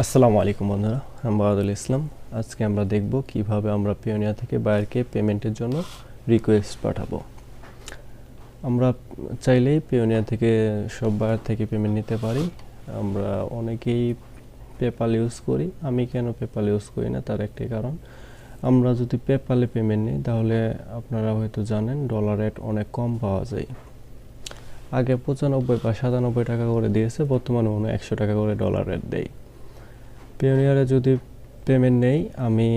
আসসালামু আলাইকুম বন্ধুরা, আমি বাদল ইসলাম। আজকে আমরা দেখব কিভাবে আমরা পিওনিয়ার থেকে বায়ারকে পেমেন্টের জন্য রিকোয়েস্ট পাঠাবো। আমরা চাইলেই পিওনিয়ার থেকে সব বায়ার থেকে পেমেন্ট নিতে পারি। আমরা অনেকেই পেপ্যাল ইউজ করি। আমি কেন পেপ্যাল ইউজ করি না তার একটি কারণ, আমরা যদি পেপ্যালে পেমেন্ট নিই তাহলে আপনারা হয়তো জানেন ডলার রেট অনেক কম পাওয়া যায়। আগে 95 বা 97 টাকা করে দিয়েছে, বর্তমানে মনে হয় 100 টাকা করে ডলার রেট দেয়। পিওনিয়ারে যদি পেমেন্ট নেই, আমি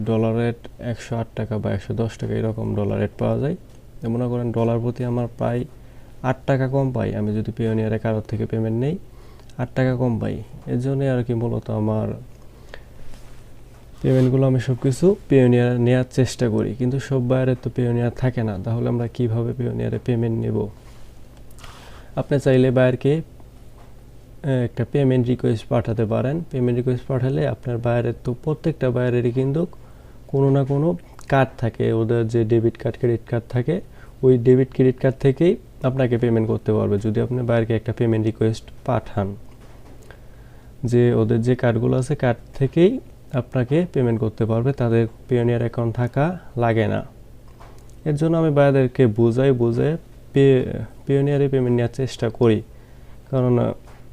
ডলার রেট 108 টাকা বা 110 টাকা এরকম ডলার রেট পাওয়া যায়। মনে করেন ডলার প্রতি আমার প্রায় 8 টাকা কম পাই। আমি যদি পিওনিয়ারে কারোর থেকে পেমেন্ট নেই 8 টাকা কম পাই। এর জন্যই আর কি মূলত আমার পেমেন্টগুলো আমি সব কিছু পিওনিয়ার নেওয়ার চেষ্টা করি, কিন্তু সব বায়ারের তো পিওনিয়ার থাকে না। তাহলে আমরা কিভাবে পিওনিয়ারে পেমেন্ট নেব? আপনি চাইলে বায়ারকে একটা পেমেন্ট রিকোয়েস্ট পাঠাতে পারেন। পেমেন্ট রিকোয়েস্ট পাঠালে আপনার বায়ারের তো প্রত্যেকটা বায়ারেরই কিন্তু কোনো না কোনো কার্ড থাকে, ওদের যে ডেবিট কার্ড ক্রেডিট কার্ড থাকে, ওই ডেবিট ক্রেডিট কার্ড থেকেই আপনাকে পেমেন্ট করতে পারবে। যদি আপনি বায়ারকে একটা পেমেন্ট রিকোয়েস্ট পাঠান, যে ওদের যে কার্ডগুলো আছে কার্ড থেকেই আপনাকে পেমেন্ট করতে পারবে, তাদের পিওনিয়ার অ্যাকাউন্ট থাকা লাগে না। এর জন্য আমি বায়ারদেরকে বুঝে পিওনিয়ারে পেমেন্ট নেওয়ার চেষ্টা করি, কারণ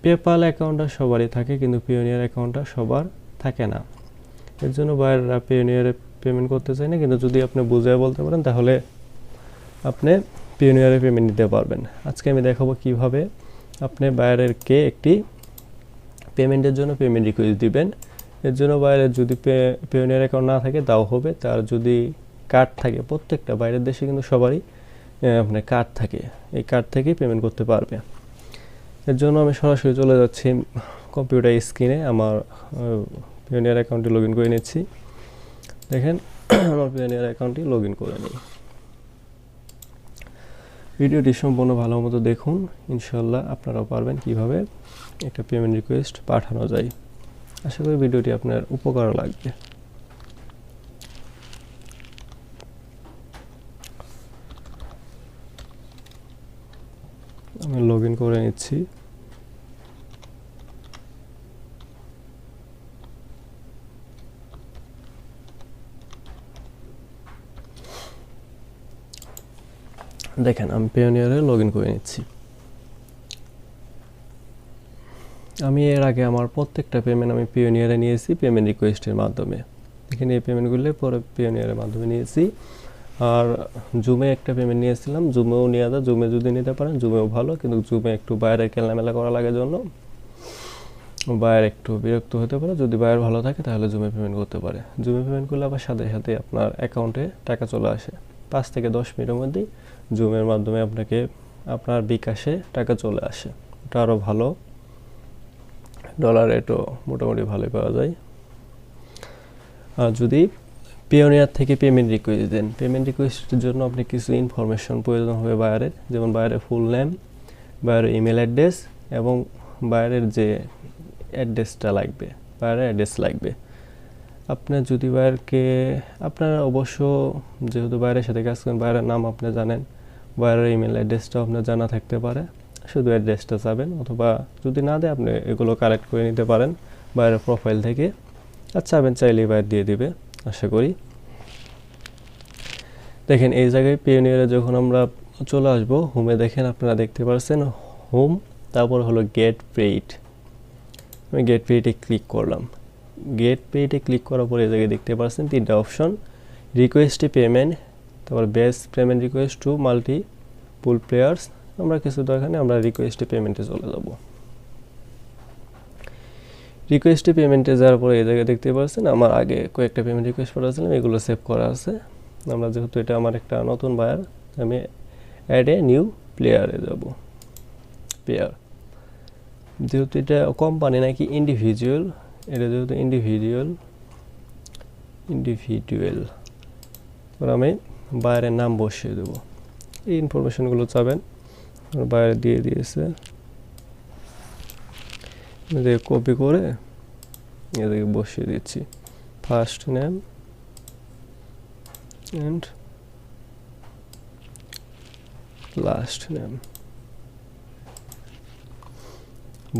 পেপ্যাল অ্যাকাউন্টটা সবারই থাকে কিন্তু পিওনিয়ার অ্যাকাউন্টটা সবার থাকে না। এর জন্য বায়াররা পিওনিয়ারে পেমেন্ট করতে চায় না, কিন্তু যদি আপনি বুঝিয়ে বলতে পারেন তাহলে আপনি পিওনিয়ারে পেমেন্ট নিতে পারবেন। আজকে আমি দেখাবো কিভাবে আপনি বায়ারকে একটি পেমেন্টের জন্য পেমেন্ট রিকোয়েস্ট দিবেন। এর জন্য বায়ারের যদি পিওনিয়ার অ্যাকাউন্ট না থাকে তাও হবে, তার যদি কার্ড থাকে, প্রত্যেকটা বাইরের দেশে কিন্তু সবারই আপনার কার্ড থাকে, এই কার্ড থেকেই পেমেন্ট করতে পারবে। এর জন্য আমি সরাসরি চলে যাচ্ছি কম্পিউটার স্ক্রিনে, আমার পিওনিয়ার অ্যাকাউন্টটি লগ ইন করে নিচ্ছি। দেখেন আমার পিওনিয়ার অ্যাকাউন্টটি লগ ইন করে নিই। ভিডিওটি সম্পূর্ণ ভালো মতো দেখুন, ইনশাল্লাহ আপনারাও পারবেন কিভাবে একটা পেমেন্ট রিকোয়েস্ট পাঠানো যায়। আশা করি ভিডিওটি আপনার উপকার লাগবে। আমি লগ ইন করে নিচ্ছি। দেখেন আমি পিওনিয়ারে লগ ইন করে নিচ্ছি। আমি এর আগে আমার প্রত্যেকটা পেমেন্ট আমি পিওনিয়ারে নিয়েছি পেমেন্ট রিকোয়েস্টের মাধ্যমে। এখানে এই পেমেন্টগুলো পরে পিওনিয়ারের মাধ্যমে নিয়েছি। আর জুমে একটা পেমেন্ট নিয়েছিলাম, জুমেও নেওয়া যায়। জুমে যদি নিতে পারেন জুমেও ভালো, কিন্তু জুমে একটু বাইরে কেলামেলা করা লাগে জন্য বায়ার একটু বিরক্ত হতে পারে। যদি বায়ার ভালো থাকে তাহলে জুমে পেমেন্ট করতে পারে। জুমে পেমেন্ট করলে আবার সাথে সাথে আপনার অ্যাকাউন্টে টাকা চলে আসে। 5 থেকে 10 মিনিটের মধ্যেই জুমের মাধ্যমে আপনাকে আপনার বিকাশে টাকা চলে আসে। ওটা আরও ভালো, ডলার রেটও মোটামুটি ভালোই পাওয়া যায়। আর যদি পিওনিয়ার থেকে পেমেন্ট রিকোয়েস্ট দেন, পেমেন্ট রিকোয়েস্টের জন্য আপনি কিছু ইনফরমেশন প্রয়োজন হবে বায়ারের, যেমন বায়ারের ফুল নেম, বায়ারের ইমেল অ্যাড্রেস এবং বায়ারের যে অ্যাড্রেসটা লাগবে, বায়ারের অ্যাড্রেস লাগবে। আপনার যদি বায়ারকে, আপনারা অবশ্য যেহেতু বায়ারের সাথে কাজ করেন, বায়ারের নাম আপনি জানেন, বায়ারের ইমেল অ্যাড্রেসটাও আপনার জানা থাকতে পারে। শুধু অ্যাড্রেসটা চাবেন, অথবা যদি না দেয় আপনি এগুলো কালেক্ট করে নিতে পারেন বায়ারের প্রোফাইল থেকে। আর চাবেন চাইলেই বায়ার দিয়ে দিবে আশা করি। দেখেন এই জায়গায় পিওনিয়ারে যখন আমরা চলে আসবো, হোমে দেখেন আপনারা দেখতে পাচ্ছেন হোম, তারপর হলো গেট পেইড। আমি গেট পেইডে ক্লিক করলাম। গেট পেইডে ক্লিক করার পরে এই জায়গায় দেখতে পাচ্ছেন 3টা অপশন, রিকোয়েস্ট পেমেন্ট, তারপর best payment request to multi pool players. আমরা কিছু দরকার নেই, আমরা রিকোয়েস্টে পেমেন্টে চলে যাব। রিকোয়েস্টে পেমেন্টে যাওয়ার পরে এই জায়গায় দেখতে পাচ্ছেন আমার আগে কয়েকটা পেমেন্ট রিকোয়েস্ট পাঠাচ্ছিলাম, এগুলো সেভ করা আছে। আমরা যেহেতু এটা আমার একটা নতুন বায়ার, আমি অ্যাড এ নিউ প্লেয়ারে যাব। প্লেয়ার যেহেতু এটা কোম্পানি নাকি ইন্ডিভিজুয়াল, এটা যেহেতু ইন্ডিভিজুয়াল, আমি বায়ারের নাম বসিয়ে দেবো। এই ইনফরমেশনগুলো চাবেন, বায়ার দিয়ে দিয়েছে, কপি করে এদিকে বসিয়ে দিচ্ছি। First name and last name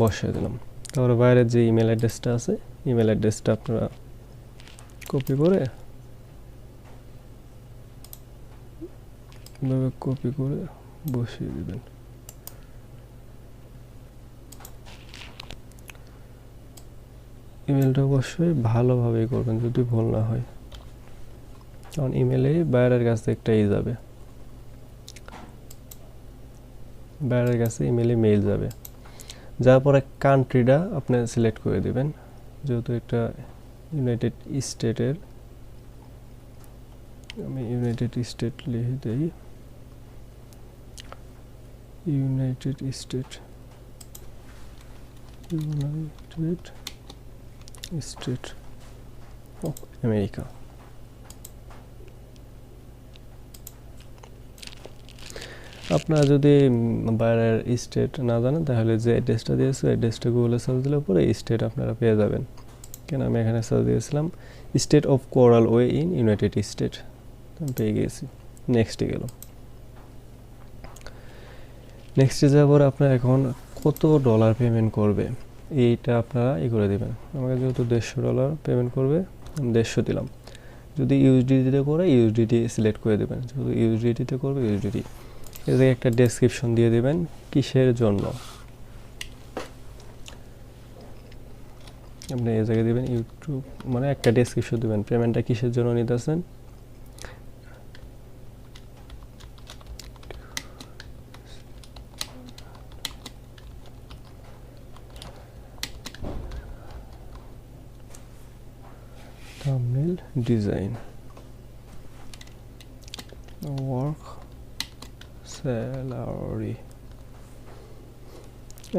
বসিয়ে দিলাম। তারপরে বাইরের যে ইমেল অ্যাড্রেসটা আছে ইমেল অ্যাড্রেসটা আপনারা কপি করে এভাবে কপি করে বসিয়ে দিবেন। ইমেলটা অবশ্যই ভালোভাবেই করবেন যদি ভুল না হয়, কারণ ইমেলে বায়ারের কাছে একটাই যাবে, বায়ারের কাছে ইমেলে মেইল যাবে। যাওয়ার পরে কান্ট্রিটা আপনি সিলেক্ট করে দিবেন, যেহেতু একটা ইউনাইটেড স্টেটের, আমি ইউনাইটেড স্টেট লিখে দিই, United state, United state of America. আপনারা যদি বাইরের স্টেট না জানেন তাহলে যে অ্যাড্রেসটা দিয়েছে অ্যাড্রেসটা গুগলে সার্চ দিলে পরে স্টেট আপনারা পেয়ে যাবেন। কেন আমি এখানে সার্চ দিয়েছিলাম state of coral way in United state, আমি পেয়ে গিয়েছি। নেক্সটে গেল, নেক্সটে যাওয়ার পর আপনার এখন কত ডলার পেমেন্ট করবে এইটা আপনারা করে দেবেন। আমাকে যেহেতু $150 পেমেন্ট করবে, আমি 150 দিলাম। যদি ইউএসডিটিতে করে ইউএসডিটি সিলেক্ট করে দেবেন, যেহেতু ইউএসডিটিতে করবে ইউএসডিটি। এর একটা ডেসক্রিপশন দিয়ে দেবেন কিসের জন্য, আপনি এই জায়গায় দেবেন ইউটিউব, মানে একটা ডেসক্রিপশন দেবেন পেমেন্টটা কিসের জন্য নিতেছেন। থাম্বনেল ডিজাইন, ওয়ার্ক স্যালারি,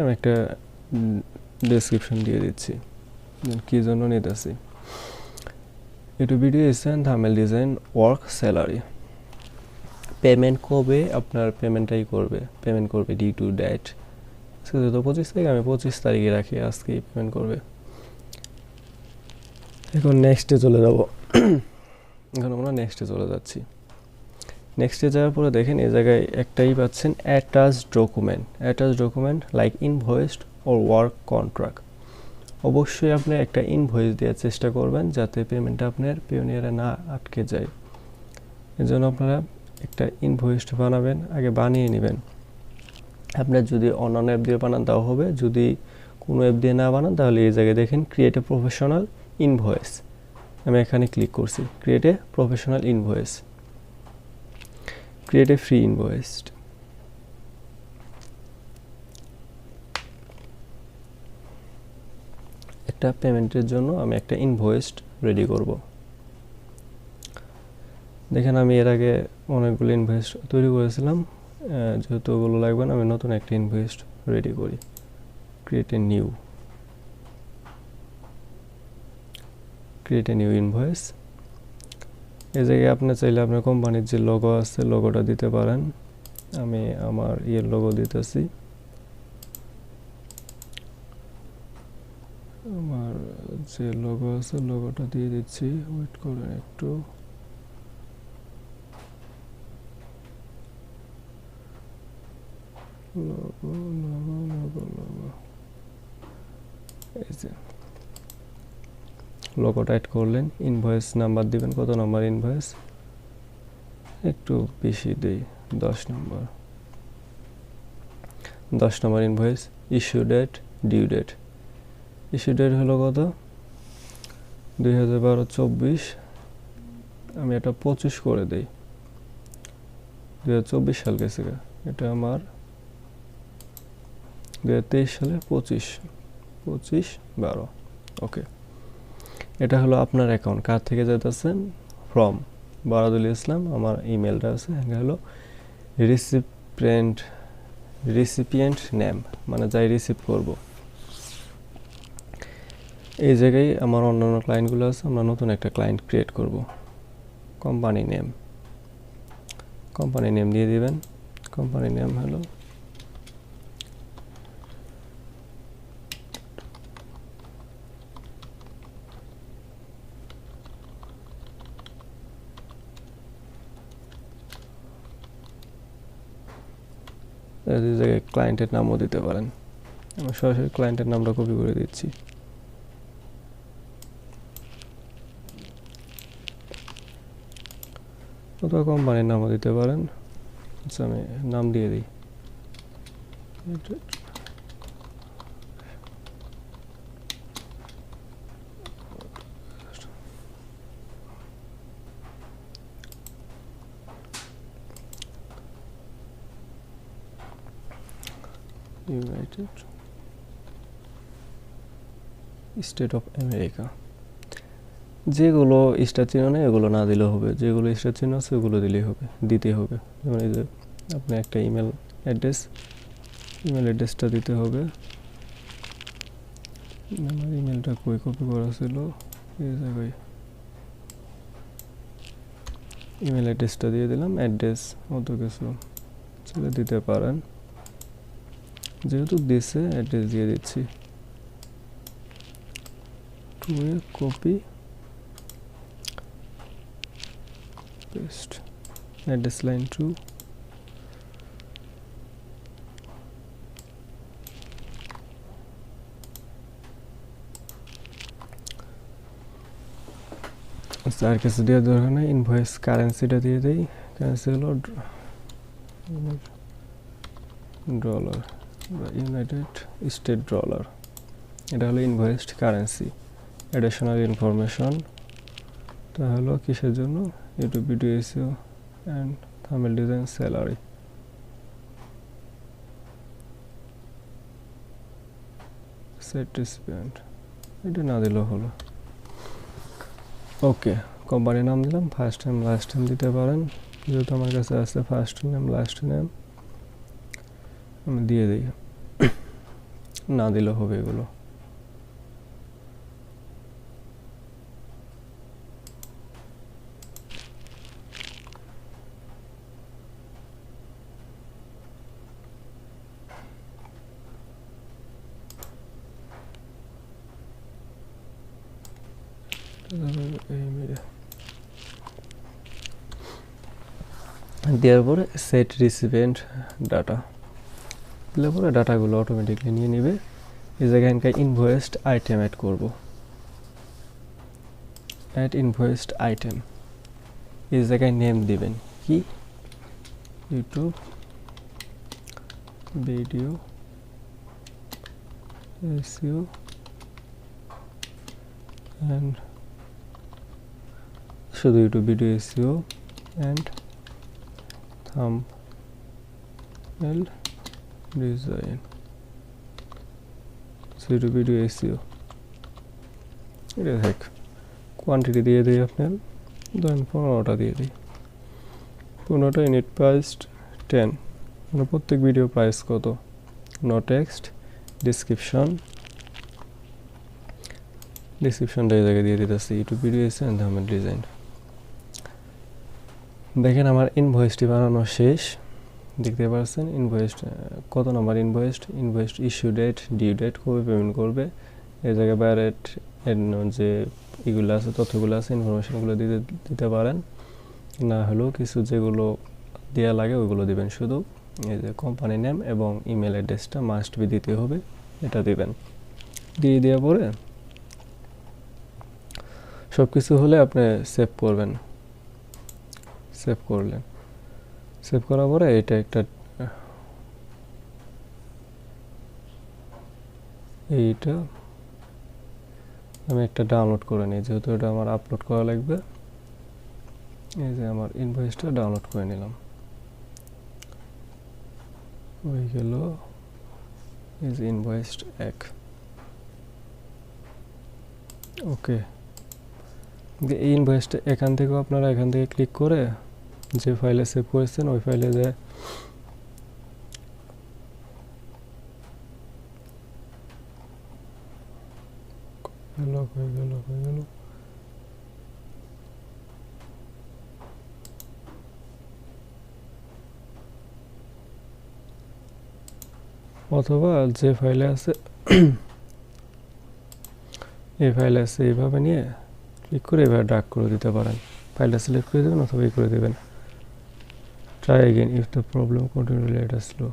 আমি একটা ডেসক্রিপশন দিয়ে দিচ্ছি কী জন্য নিতেছি। ইউটিউব ভিডিও এসেন thumbnail design work salary. Payment কবে আপনার পেমেন্টটাই করবে, পেমেন্ট করবে ডি টু ডেট, যেহেতু 25 তারিখ আমি 25 তারিখে রাখি, আজকেই পেমেন্ট করবে। এখন নেক্সটে চলে যাব, এখন আমরা নেক্সটে চলে যাচ্ছি। নেক্সটে যাওয়ার পরে দেখেন এই জায়গায় একটাই পাচ্ছেন attach document, attach document like invoiced or work contract. অবশ্যই আপনি একটা ইনভয়েস দেওয়ার চেষ্টা করবেন যাতে পেমেন্টটা আপনার পিওনিয়ারে না আটকে যায়। এজন্য আপনারা একটা ইনভয়েস বানাবেন, আগে বানিয়ে নেবেন। আপনার যদি অন্যান্য অ্যাপ দিয়ে বানান তাও হবে, যদি কোনো অ্যাপ দিয়ে না বানান তাহলে এই জায়গায় দেখেন ক্রিয়েট এ প্রফেশনাল ইনভয়েস, আমি এখানে ক্লিক করছি create a professional invoice, create a free invoice. একটা পেমেন্টের জন্য আমি একটা ইনভয়েস রেডি করব। দেখেন আমি এর আগে অনেকগুলো ইনভয়েস তৈরি করেছিলাম, যেহেতু ওগুলো লাগবে না আমি নতুন একটা ইনভয়েস রেডি করি। Create a new, create a new invoice. এই জায়গায় আপনি চাইলে আপনার কোম্পানির যে লোগো আছে লোগোটা দিতে পারেন, আমি আমার লোগো দিতেছি, আমার যে লোগো আছে লোগোটা দিয়ে দিচ্ছি। ওয়েট করেন একটু, লোগো লোগো লোগো লোগো, এই যে লোগোটা অ্যাড করলেন। ইনভয়েস নাম্বার দিবেন, কত নাম্বার ইনভয়েস, একটু বেশি দেই 10 নম্বর, 10 নম্বর invoice. Issue date, due date, issue date হলো কত 2012-24, আমি এটা 25 করে দেই, 2024 সাল গেছে, এটা আমার 2023 সালে 25/12। ওকে, এটা হলো আপনার অ্যাকাউন্ট, কার থেকে যেতেছেন, ফ্রম বারাদুল ইসলাম, আমার ইমেলটা আছে। এটা হলো রিসিপিয়েন্ট নেম, মানে যাই রিসিভ করব। এই জায়গায় আমার অন্যান্য ক্লায়েন্টগুলো আছে, আমরা নতুন একটা ক্লায়েন্ট ক্রিয়েট করব। কোম্পানি নেম, কোম্পানি নেম দিয়ে দিবেন। কোম্পানি নেম হলো এই জায়গায় ক্লায়েন্টের নামও দিতে পারেন, আমি সরাসরি ক্লায়েন্টের নামটা কপি করে দিচ্ছি। অথবা কোম্পানির নামও দিতে পারেন। আচ্ছা, আমি নাম দিয়ে দিই। United state of America. যেগুলো স্টার চিহ্ন নেই এগুলো না দিলেও হবে, যেগুলো স্টার চিহ্ন আছে ওগুলো দিলেই হবে, দিতে হবে। যেমন এই যে আপনি একটা ইমেল অ্যাড্রেসটা দিতে হবে। আমার ইমেলটা কই কপি করা ছিল, এই জায়গায় ইমেল অ্যাড্রেসটা দিয়ে দিলাম। অ্যাড্রেস মতো কিছু চলে দিতে পারেন, যেহেতু দিছে অ্যাড্রেস দিয়ে দিচ্ছি। টু এ কপি পেস্ট অ্যাড্রেস লাইন 2। আর কিছু দেওয়ার দরকার নেই। ইনভয়েস কারেন্সিটা দিয়ে দিই। কারেন্সি হলো ডলার বা ইউনাইটেড স্টেট ডলার। এটা হলো ইনভয়েসড কারেন্সি। অ্যাডিশনাল ইনফরমেশন তা হলো কিসের জন্য, YouTube video SEO and thumbnail design, salary. Set recipient এটা না দিলেও হলো। ওকে, কোম্পানির নাম দিলাম। ফার্স্ট নেম লাস্ট নেম দিতে পারেন, যেহেতু আমার কাছে আছে ফার্স্ট নেম লাস্ট নেম আমি দিয়ে দিই। না দিলেও হবে এগুলো। দেওয়ার পরে সেট রিসিপিয়েন্ট ডাটা দিলে পরে ডাটাগুলো অটোমেটিকলি নিয়ে নেবে। এই জায়গায় ইনভয়েসড আইটেম অ্যাড করব। অ্যাড ইনভয়েসড আইটেম, এই জায়গায় নেম দিবেন কি, ইউটিউব ভিডিও এসইও অ্যান্ড শুধু YouTube video SEO and thumbnail design. YouTube video SEO এটা দেখ কোয়ান্টিটি দিয়ে দিই আপনার, ধরেন 15টা দিয়ে দিই। 15টা ইউনিট প্রাইস 10, মানে প্রত্যেক ভিডিও প্রাইস কত। নো টেক্সট, ডিসক্রিপশনটা এই জায়গায় দিয়ে দিতেছি, ইউটিউব ভিডিও এসে অ্যান্ড থাম্বনেল ডিজাইন। দেখেন আমার ইনভয়েসটি বানানো শেষ, দেখতে পাচ্ছেন। ইনভয়েসড কত number invoiced issue date, due date, কবে পেমেন্ট করবে। এই জায়গায় বাইরের যে এগুলো আছে, তথ্যগুলো আছে, ইনফরমেশনগুলো দিতে পারেন। না হলেও কিছু যেগুলো দেওয়া লাগে ওইগুলো দিবেন। শুধু এই যে কোম্পানি নেম এবং ইমেল অ্যাড্রেসটা মাস্ট বি দিতে হবে, এটা দিবেন। দিয়ে দেওয়ার পরে সব কিছু হলে আপনি সেভ করবেন। সেভ করলেন, সেভ করার পরে এটা একটা এইটা আমি একটা ডাউনলোড করে নিই, যেহেতু এটা আমার আপলোড করা লাগবে। এই যে আমার ইনভয়েসটা ডাউনলোড করে নিলাম, হয়ে গেল ইজ ইনভয়েসড 1। ওকে, এই ইনভয়েসটা এখান থেকেও আপনারা এখান থেকে ক্লিক করে যে ফাইলে সেভ করেছেন ওই ফাইলে যায় হয়ে গেল। অথবা যে ফাইলে আছে এই ফাইলে আছে এইভাবে নিয়ে ক্লিক করে এবার ড্র্যাগ করে দিতে পারেন। ফাইলটা সিলেক্ট করে দেবেন অথবা এই করে দেবেন। Try again if the problem continue let us know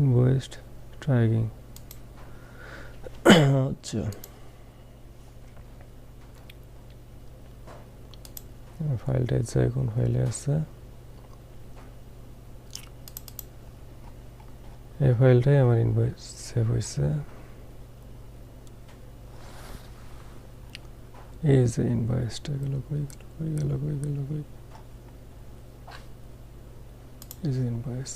invoiced, try again. আচ্ছা, ফাইলটা যায় কোন ফাইলে আছে, এই ফাইলটাই আমার ইনভয়েস সেভ হয়েছে। এই যে ইনভয়েসটা গেল কই গেল, এই যে ইনভয়েস।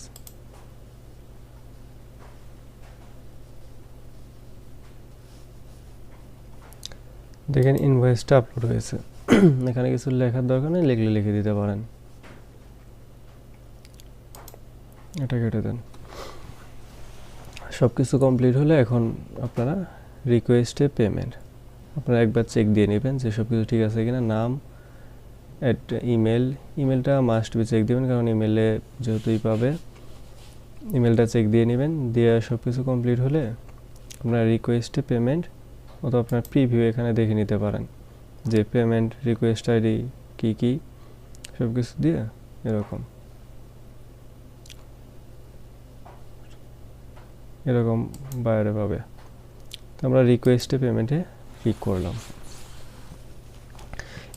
দেখেন ইনভয়েসটা আপলোড হয়েছে। এখানে কিছু লেখার দরকার নেই, লিখলে লিখে দিতে পারেন। এটা কেটে দেন। সব কিছু কমপ্লিট হলে এখন আপনারা রিকোয়েস্টে পেমেন্ট আপনারা একবার চেক দিয়ে নেবেন যে সব কিছু ঠিক আছে কিনা। নাম, ইমেলটা মাস্ট বি চেক দেবেন, কারণ ইমেলে যেহেতুই পাবে, ইমেলটা চেক দিয়ে নেবেন। দিয়ে সব কিছু কমপ্লিট হলে আপনার রিকোয়েস্টে পেমেন্ট অথবা আপনার প্রিভিউ এখানে দেখে নিতে পারেন যে পেমেন্ট রিকোয়েস্ট আইডি কী সব কিছু দিয়ে এরকম বাইরে পাবে। তো আমরা রিকোয়েস্টে পেমেন্টে ক্লিক করলাম।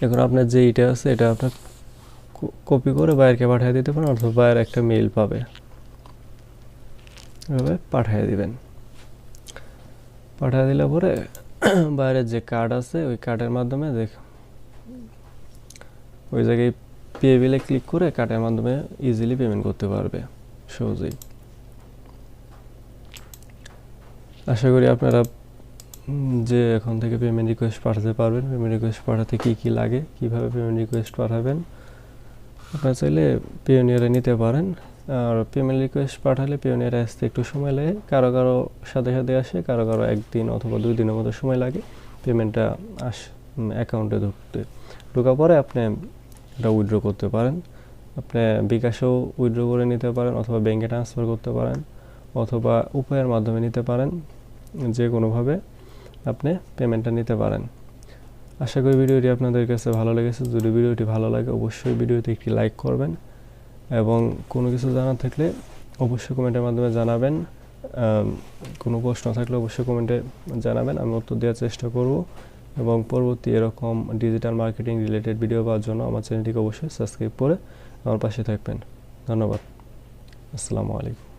এখন আপনার যে এটা আছে এটা আপনার কপি করে বাইরকে পাঠিয়ে দিতে পারেন, অথবা বাইরে একটা মেইল পাবে, এভাবে পাঠিয়ে দিবেন। পাঠিয়ে দিলে পরে বাইরের যে কার্ড আছে ওই কার্ডের মাধ্যমে ওই জায়গায় পে বিলে ক্লিক করে কার্ডের মাধ্যমে ইজিলি পেমেন্ট করতে পারবে সহজেই। আশা করি আপনারা যে এখন থেকে পেমেন্ট রিকোয়েস্ট পাঠাতে পারবেন। পেমেন্ট রিকোয়েস্ট পাঠাতে কী লাগে, কীভাবে পেমেন্ট রিকোয়েস্ট পাঠাবেন, আপনারা চাইলে পেওনিয়ারে নিতে পারেন। আর পেমেন্ট রিকোয়েস্ট পাঠালে পেওনিয়ারে আসতে একটু সময় লাগে, কারো সাথে আসে, কারো একদিন অথবা 2 দিনের মতো সময় লাগে পেমেন্টটা অ্যাকাউন্টে ঢোকার পরে আপনি এটা উইথড্র করতে পারেন। আপনি বিকাশেও উইথড্র করে নিতে পারেন, অথবা ব্যাংকে ট্রান্সফার করতে পারেন, অথবা উপায়ের মাধ্যমে নিতে পারেন। যে কোনোভাবে আপনি পেমেন্টটা নিতে পারেন। আশা করি ভিডিওটি আপনাদের কাছে ভালো লেগেছে। যদি ভিডিওটি ভালো লাগে অবশ্যই ভিডিওতে একটি লাইক করবেন, এবং কোনো কিছু জানার থাকলে অবশ্যই কমেন্টের মাধ্যমে জানাবেন। কোনো প্রশ্ন থাকলে অবশ্যই কমেন্টে জানাবেন, আমি উত্তর দেওয়ার চেষ্টা করব। এবং পরবর্তী এরকম ডিজিটাল মার্কেটিং রিলেটেড ভিডিও পাওয়ার জন্য আমার চ্যানেলটিকে অবশ্যই সাবস্ক্রাইব করে আমার পাশে থাকবেন। ধন্যবাদ। আসসালামু আলাইকুম।